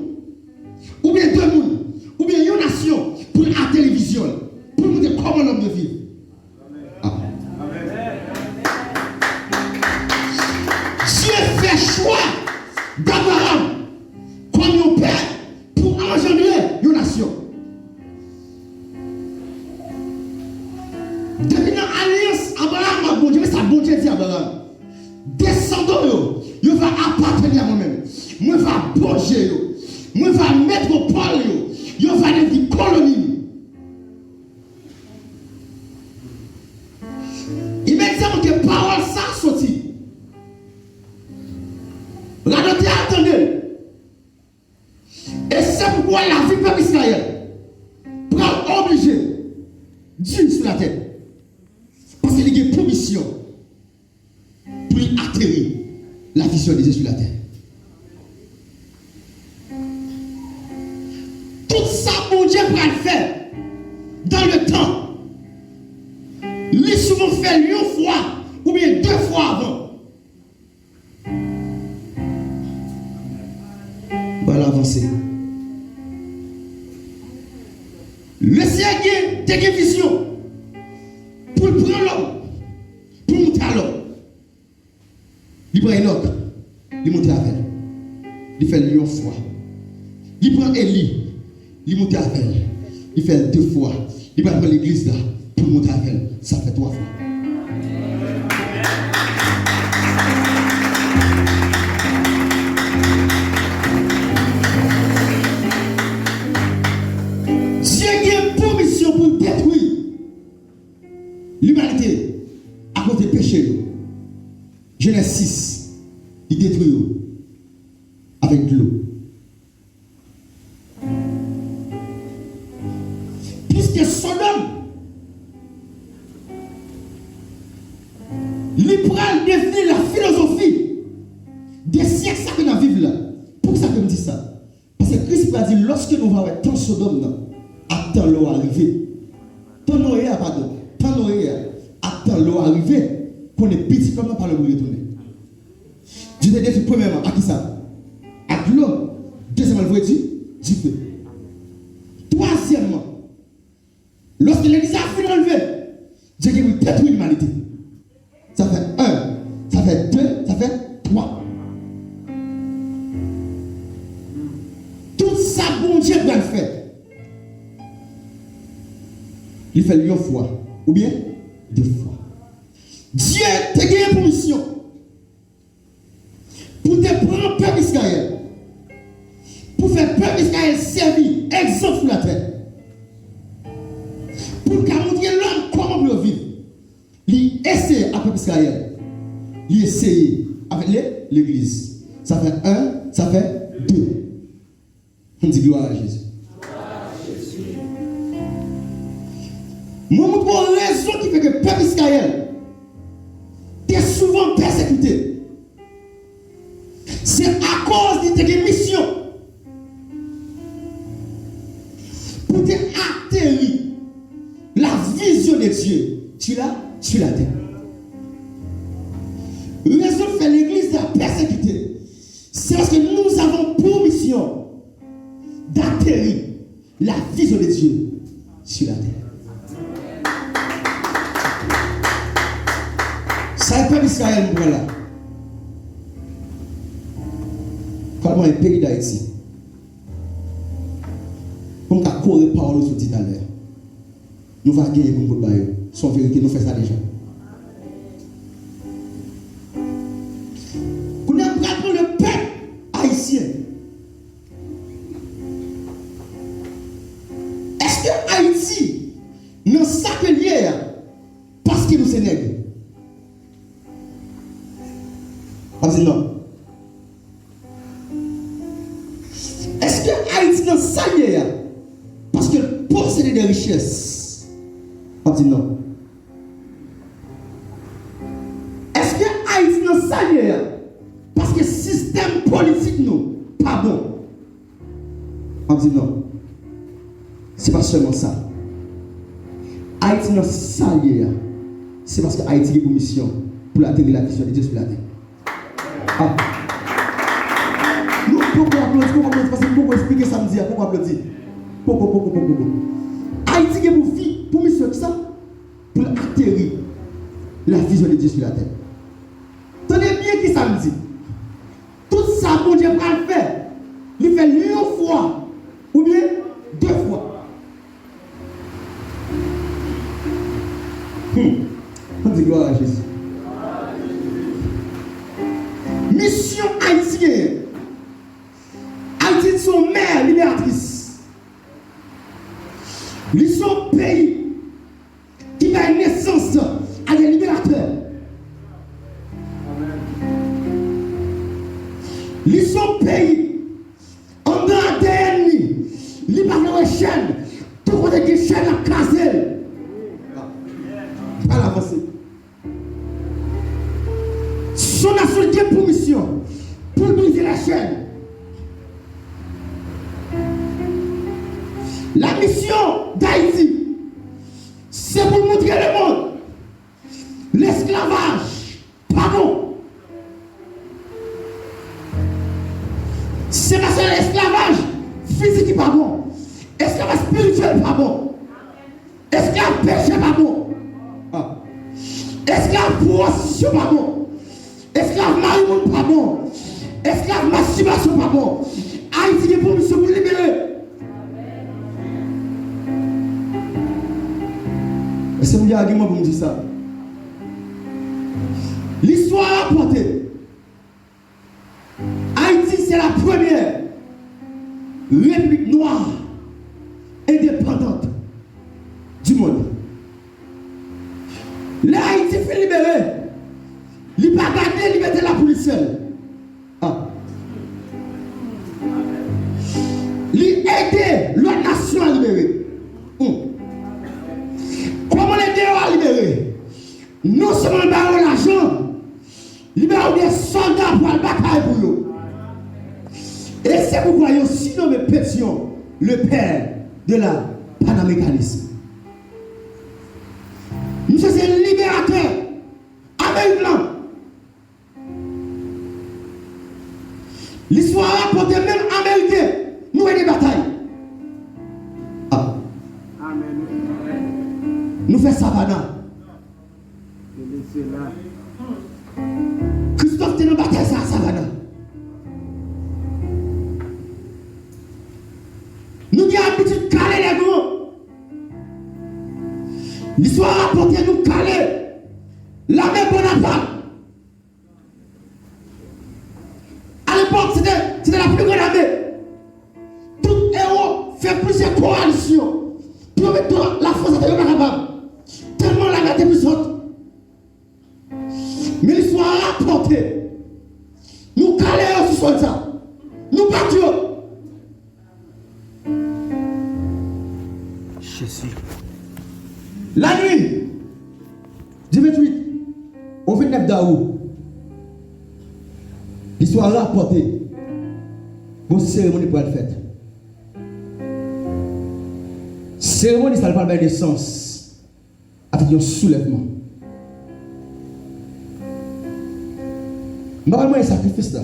ou bien deux mondes, ou bien une nation pour la télévision, pour nous dire comment l'homme doit vivre. Dieu fait choix d'Abraham comme un père pour engendrer une nation. Depuis l'alliance, Abraham a bon Dieu, mais ça bon Dieu dit Abraham. Descendons, il va appartenir à moi-même. Moi, je vais bonger, moi, je vais mettre au pôle, il va devenir colonie. Il m'a dit que parole ça sorti. La note attendez. Et c'est pourquoi la vie peuple Israël prend obligé Dieu sur la tête. Parce qu'il y a une permission pour atterrir la vision de Dieu sur la terre. Tout ça, mon Dieu, va le faire dans le temps. Les souvent fait une fois ou bien deux fois avant. Voilà, avancer. Le Seigneur a une vision pour prendre l'homme, pour monter à l'homme. Il prend Enoch, il monte avec elle. Il fait une fois. Il prend Élie, il monte avec elle. Il fait deux fois. Il va prendre l'église là pour monter avec elle. Ça fait trois fois. Dieu a une permission pour détruire l'humanité à cause des péchés. Genèse 6, il détruit avec de l'eau. Puisque Sodome, libéral devenir la philosophie des siècles que nous vivons là. Pour ça que je dis ça. Parce que Christ a dit, lorsque nous allons être tant Sodome, attends l'eau arriver. Tant Noé, pardon. Tant Noé, attends l'eau arriver. Qu'on est petit comme par le bout de retourner. Dieu te dit premièrement, à qui ça? À l'eau. Deuxièmement, vous dit, du feu. Lorsque l'église a fini d'enlever, Dieu qui veut détruire l'humanité. Ça fait 1, ça fait 2, ça fait 3. Tout ça, bon Dieu doit le faire. Il fait une fois, ou bien 2 fois. Dieu t'a gagné pour mission. Pour te prendre peuple Israël. Pour faire peuple Israël servir, exemple sur la terre. Pour montrer l'homme comment il vivre. Il essaie avec peuple Israël. Il essaie avec l'église. Ça fait 1, ça fait 2. On dit gloire à Jésus. Moi, pour une raison qui fait que le peuple Israël est souvent persécuté. C'est à cause de tes missions. Pour te atterrir la vision de Dieu. Tu l'as terre. La raison fait l'église de persécuter. C'est parce que nous avons pour mission d'atterrir la vision de Dieu sur la terre. Ça n'est pas Israël, voilà. Comment un pays d'Haïti, comme quand on a parole sur tout à l'heure, nous allons gagner pour nous bailler. Sans vérité, nous faisons ça déjà. Nous avons pris le peuple haïtien. Est-ce que Haïti nous s'appelle parce que nous sommes nègres? On dit non. Est-ce que Haïti nous s'appelle parce que possède des richesses? On dit non. Est-ce que Haïti nous s'appelle parce que le système politique nous pas bon? On dit non. C'est pas seulement ça. Haïti nous s'appelle, c'est parce que Haïti est pour mission pour atteindre la vision de Dieu sur la terre. Ah. Nous, pourquoi applaudir? Parce que pourquoi expliquer samedi? Pourquoi applaudir? Pourquoi? Haïti est pour vie, pour mission, ça, pour atterrir la vision de Dieu sur la terre. Tenez bien qui samedi. Tout ça, bon Dieu va le faire. Il fait une fois, ou bien 2 fois. On dit gloire à Jésus. Mission haïtienne. Haïti son mère libératrice. Ils sont pays qui va naissance à des libérateurs. Ils sont pays en dehors d'ennemis. Ils parlent de chaîne. Tout le monde est chaîne à caser. Pas l'avancer. Son nation est pour mission, pour briser la chaîne. La mission d'Haïti, c'est pour montrer le monde l'esclavage, pardon. C'est parce que l'esclavage physique pas bon, l'esclavage spirituel pas bon, esclave péché pas bon, esclave prostitution pas bon. Esclave mariage pas bon. Esclave masturbation pas bon. Haïti est pour mission pour libérer. Est-ce que vous avez un argument pour me dire ça? L'histoire a rapporté. Haïti, c'est la première république noire indépendante du monde. L'Haïti fait libérer. Il n'a pas gardé, il mettait la police seule. Il aidait l'autre nation à libérer. Comment l'aider à libérer? Non seulement libérer l'argent, libérer des soldats pour la bataille pour eux. Et c'est pourquoi ils ont surnommé Pétion le père de la panaméricanisme. Nous sommes un libérateur américain. L'histoire rapporte même américain, nous avons des batailles. Amen. Nous faisons Savannah. Christophe était dans la bataille à Savannah. Nous avons l'habitude de caler les mots. L'histoire rapporte nous caler. L'armée Bonaparte. À l'époque, c'était la plus grande armée. Tout héros fait plusieurs coalitions. Pour mettre la France à capable. Tellement la guerre était puissante. Mais l'histoire a rapporté. Nous calons aussi sur ça. Nous battions. Jésus. La nuit du 28 au 29 d'août, l'histoire a rapporté. Une cérémonie pour être faite. Cérémonie, ça parle de sens avec un soulèvement. Normalement, un sacrifice là.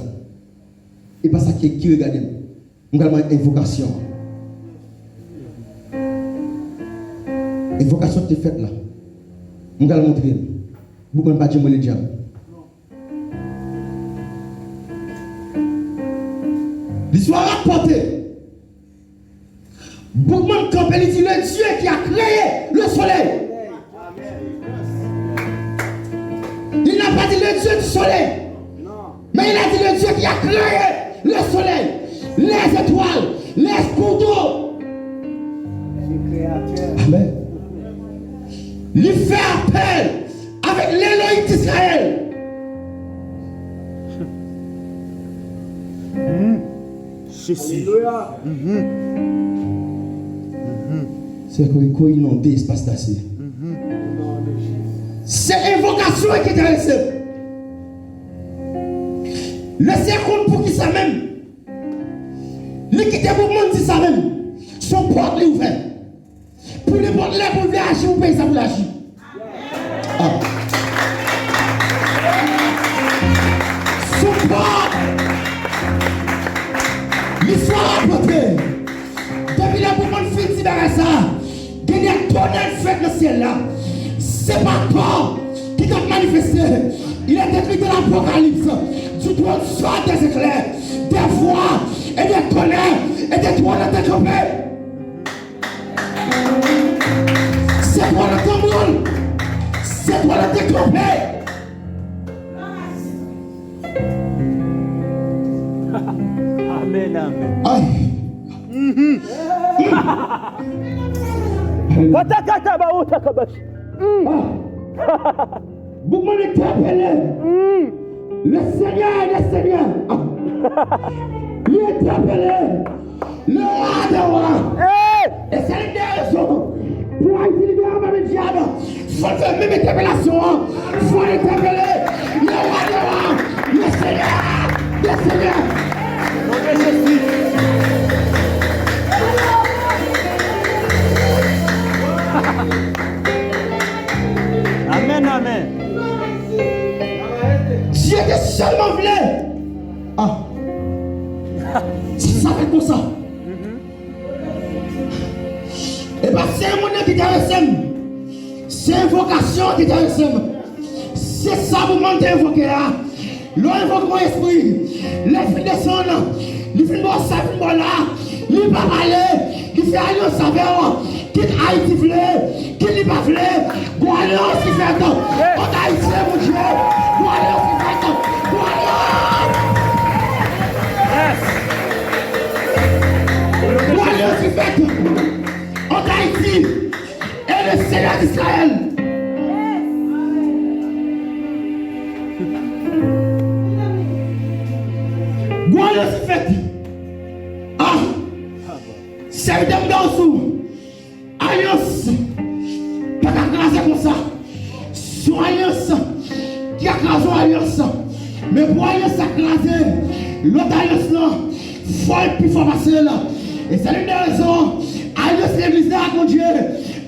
Et pas ça qui regarde. Normalement, une invocation. Invocation qui est faite là. Je vais montrer. Vous ne pouvez pas dire le diable. L'histoire rapportée. Beaucoup de campé, il dit le Dieu qui a créé le soleil. Il n'a pas dit le Dieu du soleil. Mais il a dit le Dieu qui a créé le soleil, les étoiles, les cours d'eau. Amen. Il fait appel avec l'Élohim d'Israël. Jésus. C'est quoi inondé l'espace d'acier. C'est invocation qui est intéressante. Laissez compte pour qui ça même. L'équité pour le monde dit ça même. Son porte est ouvert. Pour les portes là pour agir, vous payez ça pour l'agir. Son porte. L'histoire rapportée. Depuis là pour le monde finit derrière ça. Il y a un tonnerre fait dans le ciel là. C'est pas toi qui t'a manifesté. Il est écrit dans l'Apocalypse. Tu dois sortir des éclairs, des voix et des tonnerres et des toits de tes campés. C'est toi le tambour. C'est toi le tes campés. Amen, amen. Aïe. Vous m'avez appelé. Le Seigneur est le Seigneur. Il est appelé le roi des rois. Et c'est une des raisons pour Haïti libérer le diable. Il faut faire même interpellation. Il faut interpeller le roi des rois, le Seigneur des seigneurs. Amen, amen. Dieu était seulement voulu. Ça fait comme ça. Et bien, c'est un monde qui t'intéresse. C'est une vocation qui t'intéresse. C'est ça que vous m'avez invoqué là. L'on invoque mon esprit. Les filles descendent. Les filles bon ça, les filles bon là. Les filles pas parler. Les filles alliance avec quitte Haïti voulait. Qui n'est pas voulu. Bon alliance qui fait temps. On a Haïti, mon Dieu. Bon alliance qui fait temps. Bon alliance. Bon alliance qui fait temps. On a Haïti. Et le Seigneur d'Israël. Voilà ce fait. C'est une dame d'Ansou. Alliance. Pas qu'à craser comme ça. Son alliance. Qui a crasé alliance. Mais pour alliance à craser, l'autre alliance là, faut plus fort passer là. Et c'est l'une des raisons. Alliance l'église là, mon Dieu.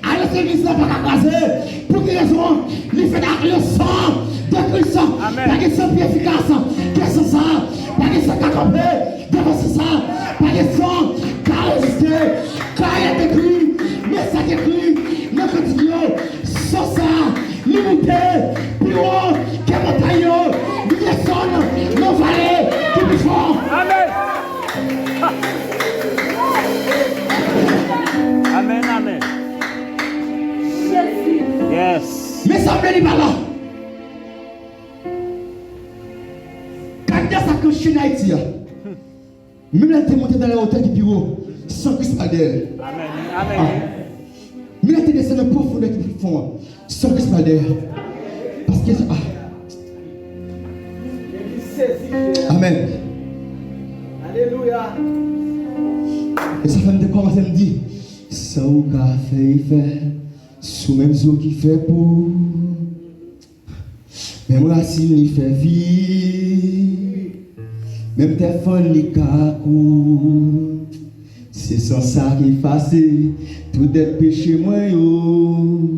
Alliance l'église là, pas qu'à craser. Pour quelle raison? Il fait le sang de Christ. Pas que c'est plus efficace. Qu'est-ce que c'est ça? Pas que c'est qu'à camper. Qu'est-ce que c'est ça? Pas que c'est qu'à résister. Car il est écrit. Mais ça est écrit. Le quotidien. Mais ça me dit pas là. Quand ça que chez Haïti, même là, tu es monté dans la hauteur du bureau, sans cristal d'air. Amen. Amen. Mais là, tu es descendu dans la profondeur du fond, sans cristal d'air. Parce que. Amen. Alléluia. Et ça fait me commencer à me dire, ça ou qu'a fait, sous même eau qui fait pour. Même racine qui fait vie. Même tes fans qui cacou. C'est sans ça qui fasse tout des péchés moi yo.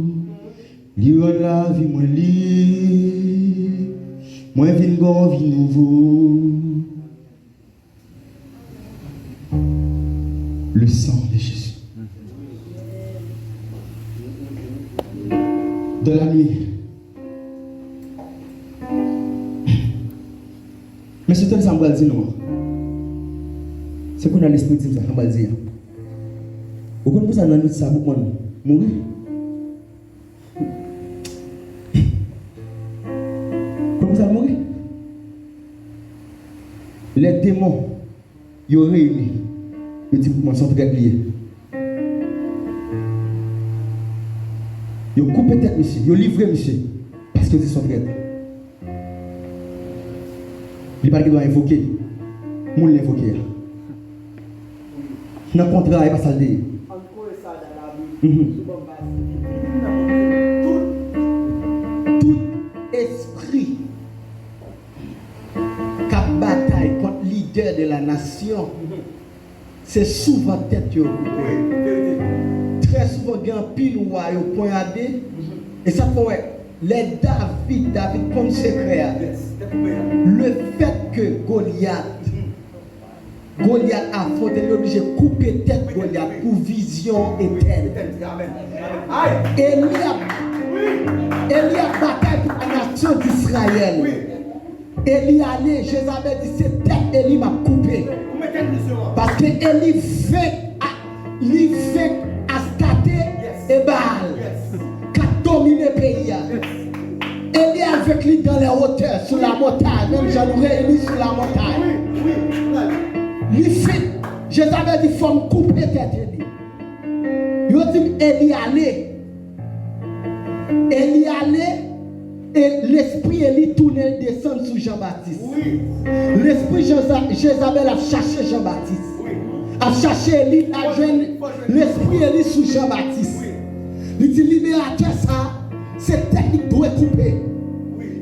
Li rend la vie moi li. Moi vinn gon vie nouveau. Le sang de Jésus. De la nuit. Mais c'est tout ça que je dire non. C'est qu'on a l'esprit de ça, on va dire. Au contraire, ça nous ça beaucoup mourir. Comment ça mourir? Les démons, ils ont réuni. Ils disent comment sont très liés. Ils ont coupé tête monsieur, ils ont livré monsieur parce que ils sont très. Il n'y a pas de doit invoquer. Moun l'invoquer. Dans le contrat, il n'y a pas ça le dire. Tout esprit qui a bataille contre le leader de la nation, c'est souvent tête qui est coupée. Très souvent, il y a un pile ou un poignardé. Et ça fait les David comme secret. Le fait que Goliath a faute, il est obligé de couper tête Goliath pour vision éternelle. Élie a bataille pour la nation d'Israël. Élie allait, Jézabel dit c'est tête Élie m'a coupé. Parce que Élie fait Astarté et Baal qui a dominé le pays. Élie avec lui dans les hauteurs, sur la montagne, même j'en aurais Élie sur la montagne. Lui fait, Jézabel dit il faut me couper tête Élie. Il dit Élie allait, et l'esprit Élie tournait, descend sur Jean-Baptiste. L'esprit Jézabel a cherché Jean-Baptiste. A cherché Élie, a joint l'esprit Élie sur Jean-Baptiste. Il dit libérateur ça, c'est technique doit couper.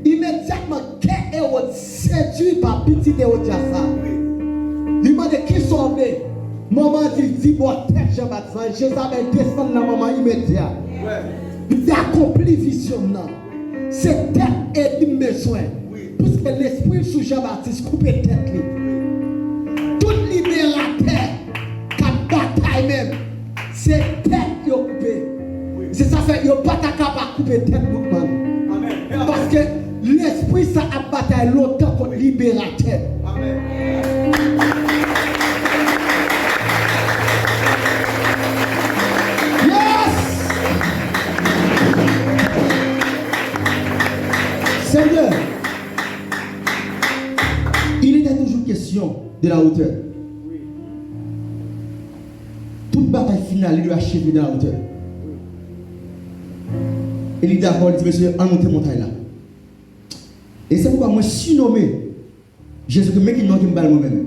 Immédiatement, qu'est Hérode séduit par petit Hérodias ça. Il m'a dit qui sont venus. Maman dit bon tête Jean-Baptiste. Jézabel descend dans maman immédiat. Il a accompli vision là. C'est tête et besoin. Puisque l'esprit sous Jean-Baptiste coupe tête lui. Tout libérateur qui a bataille même, c'est tête qui a coupé. C'est ça fait qu'il n'y a pas capable de couper tête beaucoup. Parce que l'esprit ça a bataille longtemps contre libérateur. Seigneur, il était toujours question de la hauteur. Toute bataille finale, il doit achever dans la hauteur. Et il est d'accord, il dit, monsieur, en monter montagne là. Et c'est pourquoi moi, je suis nommé Jésus, que qui me parle moi-même,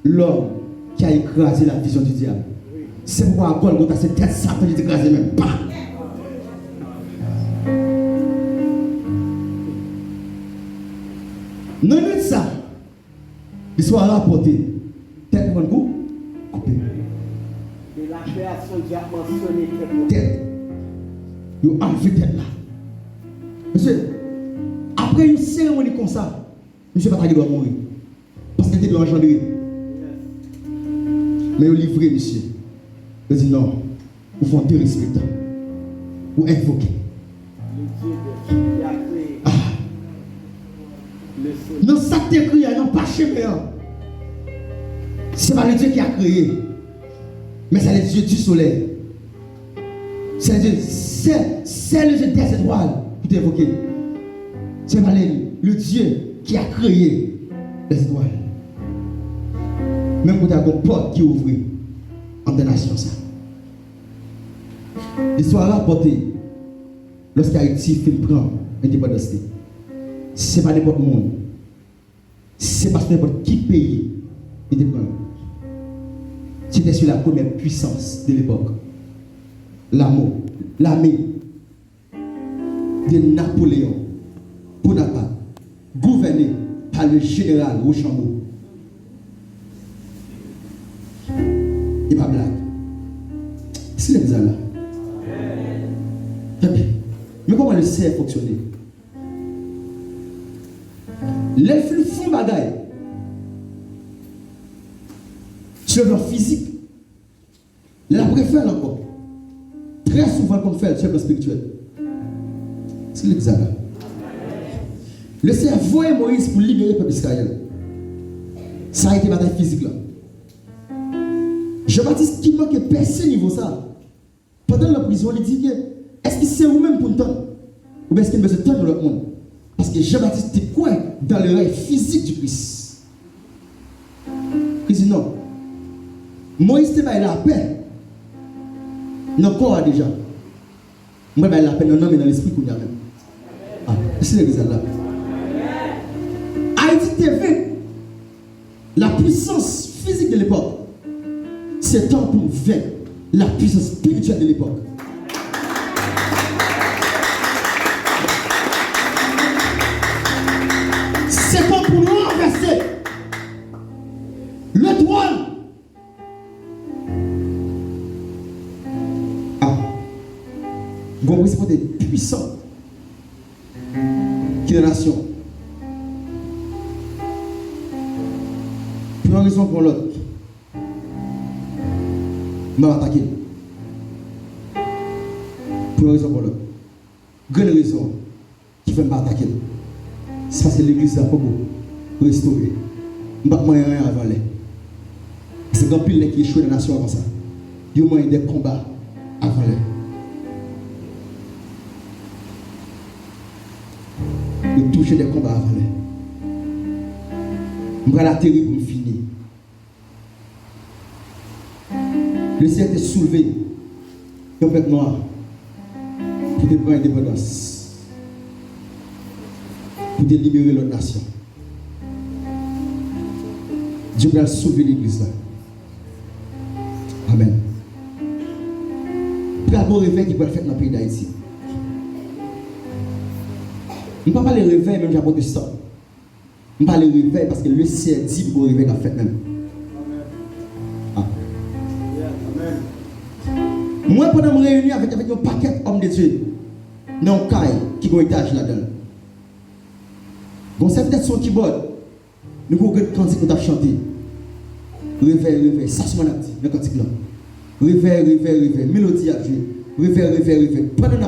l'homme qui a écrasé la vision du diable. C'est pourquoi à Golgotha, c'est tête Satan qui a écrasé même. Bam! Non, non, ça. Il soit rapporté. Tête pour un coup, coupé. De la création, j'ai mentionné tête. Il a enlevé tête là. Monsieur, après une cérémonie comme ça, monsieur pas doit mourir. Parce qu'il doit engendrer. Mais il livré, monsieur. Il dit non, vous faites te respecter. Vous invoquer. Non, ça qui est créé, non, pas chez moi. Ce n'est pas le Dieu qui a créé, mais c'est le Dieu du soleil. C'est le Dieu des étoiles. pour t'évoquer. C'est Valérie, le Dieu qui a créé les étoiles. Même pour ta porte qui ouvre en des nations. L'histoire a rapporté lorsqu'Haïti fait prendre l'indépendance. Ce n'est pas n'importe quel monde. Ce n'est pas n'importe qui pays indépendant. C'était sur la première puissance de l'époque. L'armée de Napoléon Bonaparte, gouvernée par le général Rochambeau. Et pas blague. C'est les là. Mais comment le cerf fonctionne? Les flux font bagaille. Sur le plan physique, la préfère encore. Très souvent, comme fait sur le plan spirituel. C'est l'examen. Le Seigneur voyait Moïse pour libérer le peuple d'Israël. Ça a été bataille physique là. Jean-Baptiste qui manque percer niveau ça. Pendant la prison, il dit est-ce que c'est vous-même pour entendre? Ou bien est-ce qu'il me besoin de l'autre monde? Parce que Jean-Baptiste était quoi dans le rêve physique du Christ. Il dit non. Moïse était la paix. Dans le corps déjà. Moi, je la paix dans l'homme et dans l'esprit qu'on a même. Ah, c'est l'exemple là. Haïti TV, la puissance physique de l'époque, c'est temps pour vaincre la puissance spirituelle de l'époque. C'est temps pour nous renverser le trône. Ah, bon, c'est pour des puissants qui est la nation. Pour une raison pour l'autre, je vais attaquer. Pour une raison pour l'autre. Grande raison qui fait m'attaquer. C'est parce que l'église a pas beaucoup restauré. Je ne vais pas rien avant l'air. C'est grand pile qui échoue dans la nation comme ça. Il y a moyen des combats avant l'air. De toucher des combats avant l'air. Je vais l'atterrir pour me finir. Le ciel est soulevé. Un peuple noir pour te prendre indépendance. Pour te libérer l'autre nation. Dieu va sauver l'église là. Amen. Puis un beau réveil qui peut le faire dans le pays d'Haïti. Je ne parle pas de réveil même j'apporte ça. Je parle de réveil parce que le ciel dit pour réveil qu'a fait même. Ah. Moi pendant que je me réunis avec un paquet d'hommes de Dieu dans un caille qui a un étage là-dedans. Donc c'est peut-être son keyboard. Nous avons un cantique qu'on a chanté. Réveil, ça c'est mon acte, le cantique là. Réveil, mélodie à Dieu. Réveil. Pendant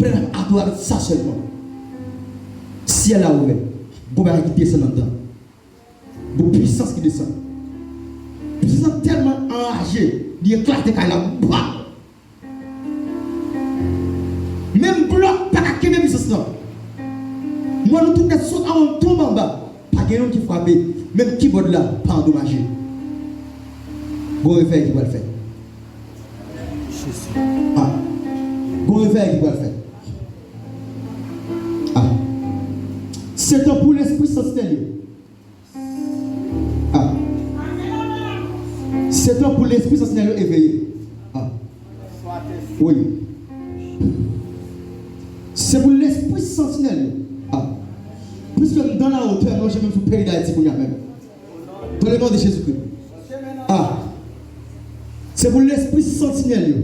l'adoration, ça seulement. Ciel a ouvert. Gouverneur qui descend dedans. Une puissance qui descend. Puissance tellement enragée, il éclate quand là. Même bloc, pas qu'à même puissance là. Moi, nous tous les sauts en tombe en bas. Pas quelqu'un qui frappe. Même keyboard là, pas endommagé. Bon réveil qui va le faire. Ah. Bon réveil qui va le faire. Ah. C'est temps pour l'esprit sentinelle. Ah. C'est temps pour l'esprit sentinelle éveillé. Ah. Oui. C'est pour l'esprit sentinelle. Ah. Puisque dans la hauteur, moi j'ai même tout le pays d'Haïti pour nous-mêmes. Dans le nom de Jésus-Christ. Ah. C'est pour l'esprit sentinelle.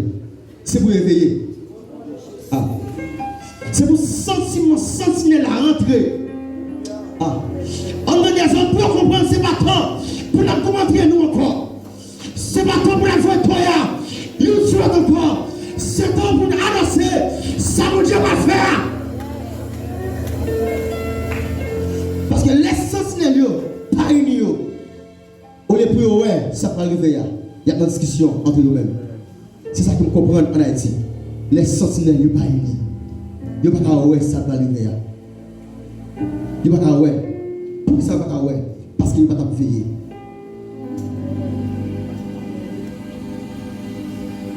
C'est pour éveiller. Ah. C'est pour sentiment sentinelle à rentrer. Ah. En magasin pour comprendre ces bâtons. Pour la commenter nous encore. Ces bâtons pour la jouer Toya. Nous jouons encore. C'est temps pour nous annoncer. Ça mon Dieu va faire. Parce que les sentinelles, pas unis. On les prie, ouais, ça va arriver. Il y a une discussion entre nous-mêmes. C'est ça que nous comprenons en Haïti. Les sentinelles, pas unis. Yo pas ouais ça va arriver. Yo pas ouais. Pour ça pas ouais parce qu'il pas t'a veiller.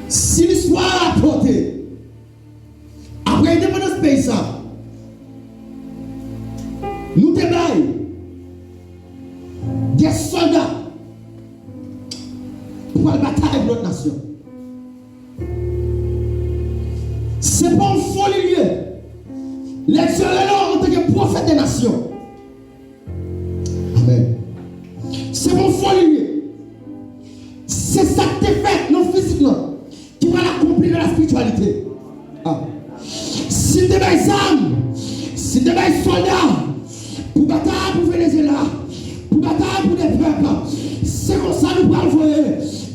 Si l'histoire a porté après l'indépendance pays ça nous débaillons des soldats pour la bataille de notre nation. C'est pas un faux lieu. L'excellent en tant que prophète des nations. Amen. C'est pas un faux lieu. C'est ça que tu fait non physiquement qui va l'accomplir dans la spiritualité. Ah. Si tu es âmes, si tu es soldats, pour bataille pour Venezuela, pour bataille pour des peuples, c'est comme ça que nous pouvons envoyer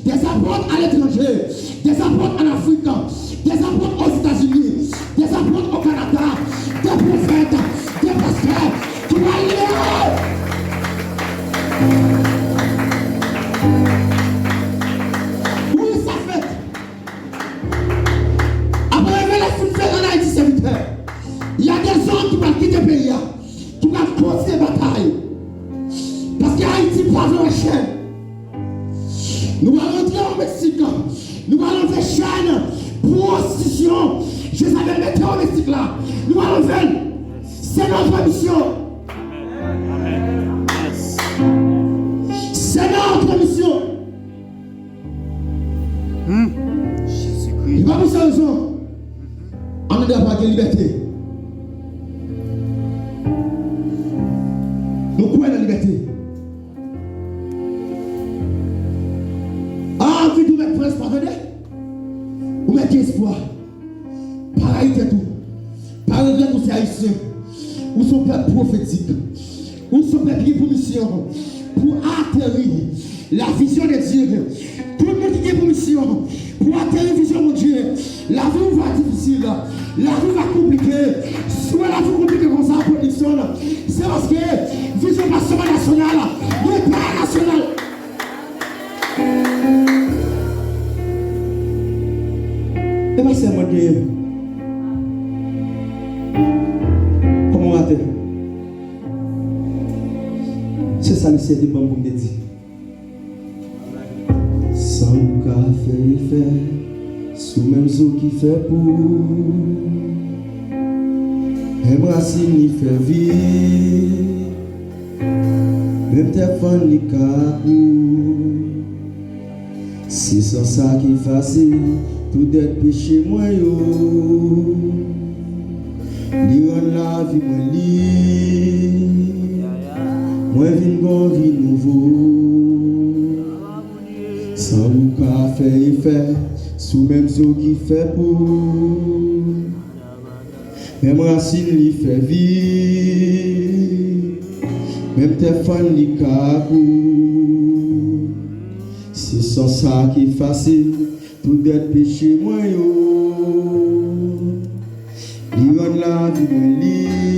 des apôtres à l'étranger, des apôtres en Afrique, des apôtres aux États-Unis, des apôtres au Canada, des prophètes, des pasteurs qui vont aller. Oui, ça fait. Après, les films faits en Haïti, c'est vite. Il y a des hommes qui vont quitter le pays, qui vont continuer la bataille. Parce qu'Haïti passe dans la chaîne. Nous allons entrer au Mexique. Nous allons faire chaîne, prostitution. Je savais mettre au Mexique là. Nous allons faire. C'est notre mission. Amen. Yes. C'est notre mission. Jésus-Christ. Il va vous faire raison. On ne doit pas de liberté. Nous croyons dans la liberté. Ah, envie de mettre prince, pardonnez. Vous mettez espoir. Pareil que tout. Pareil que tous ces haïtiens. Où sont peuple prophétique. Où sont peuple qui pour mission. Pour atterrir la vision de Dieu. Tout le monde qui est pour mission. Pour atterrir la vision de Dieu. La vie va être difficile. La vie va compliquer. Soit la vie compliquée comme ça pour mission. C'est parce que vision pas seulement nationale. Mais pas nationale. Et pas seulement Dieu. Comment rater? C'est ça le ciel de bon pour me dire. Sans café fait, sous même eau qui fait pour. Embrasser ni fait vivre. Même tes fans ni capou. Si c'est ça qui est facile, tout est péché moi yo. Li rend la vie moins libre. Moi vin gon vie nouveau. Sans ou café et fait, sous même eau qui fait pour. Même racine li fait vivre. Même tes fans li capou. Si c'est ça qui est facile, tout est péché moi yo. Li rend la vie moins libre.